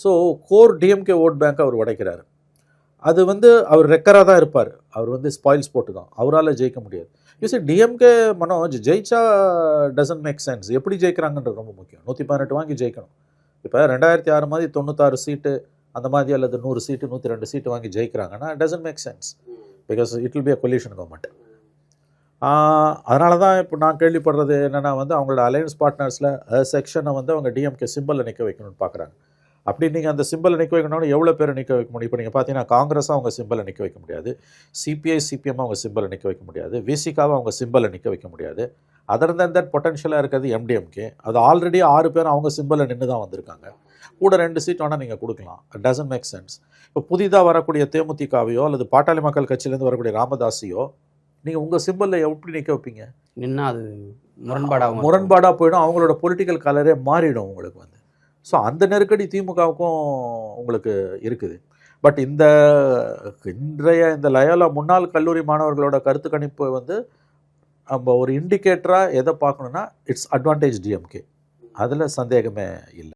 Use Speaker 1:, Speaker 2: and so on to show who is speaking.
Speaker 1: So core DMK vote bank அவர் உடைக்கிறாரு. அது அவர் ரெக்கராக தான் இருப்பார். அவர் ஸ்பாயில்ஸ் போட்டு தான் அவரால் ஜெயிக்க முடியாது. யூசி டிஎம்கே மனோஜ் ஜெயிச்சா டசன்ட் மேக் சென்ஸ். எப்படி ஜெயிக்கிறாங்கன்றது ரொம்ப முக்கியம். 118 வாங்கி ஜெயிக்கணும். இப்போ 2006 மாதிரி 96 சீட்டு அந்த மாதிரி அல்லது 100 சீட்டு 102 சீட்டு வாங்கி ஜெயிக்கிறாங்கன்னா doesn't make sense. Because it will be a coalition government. அதனால தான் இப்போ நான் கேள்விப்படுறது என்னென்னா அவங்களோட அலையன்ஸ் பார்ட்னர்ஸில் செக்ஷனை அவங்க டிஎம்கே சிம்பிளில் நிற்க வைக்கணும்னு பார்க்குறாங்க. அப்படி நீங்கள் அந்த சிம்பிளை நிற்க வைக்கணும்னு எவ்வளோ பேரை நிற்க வைக்க முடியும்? இப்போ நீங்கள் பார்த்தீங்கன்னா காங்கிரஸாக அவங்க சிம்பிளை நிற்க வைக்க முடியாது, சிபிஐ சிபிஎம் அவங்க சிம்பிளை நிற்க வைக்க முடியாது, விசிகாவை அவங்க சிம்பிளை நிற்க வைக்க முடியாது. அதர் தென் தட் பொட்டன்ஷியலாக இருக்கிறது எம்டிஎம்கே. அது ஆல்ரெடி 6 பேர் அவங்க சிம்பிளை நின்று தான் வந்திருக்காங்க. கூட 2 சீட் வேணால் நீங்கள் கொடுக்கலாம். It doesn't make sense. இப்போ புதிதாக வரக்கூடிய தேமுதிகவையோ அல்லது பாட்டாளி மக்கள் கட்சியிலேருந்து வரக்கூடிய ராமதாஸையோ நீங்கள் உங்கள் சிம்பிளில் எப்படி நிற்க வைப்பீங்க?
Speaker 2: நின்னா அது
Speaker 1: முரண்பாடாக போயிடும். அவங்களோட பொலிட்டிக்கல் கலரே மாறிடும் உங்களுக்கு. ஸோ அந்த நெருக்கடி திமுகவுக்கும் உங்களுக்கு இருக்குது. பட் இன்றைய இந்த லயோலா முன்னாள் கல்லூரி மாணவர்களோட கருத்து கணிப்பு நம்ம ஒரு இண்டிகேட்டராக எதை பார்க்கணுன்னா இட்ஸ் அட்வான்டேஜ் டிஎம்கே. அதில் சந்தேகமே இல்லை.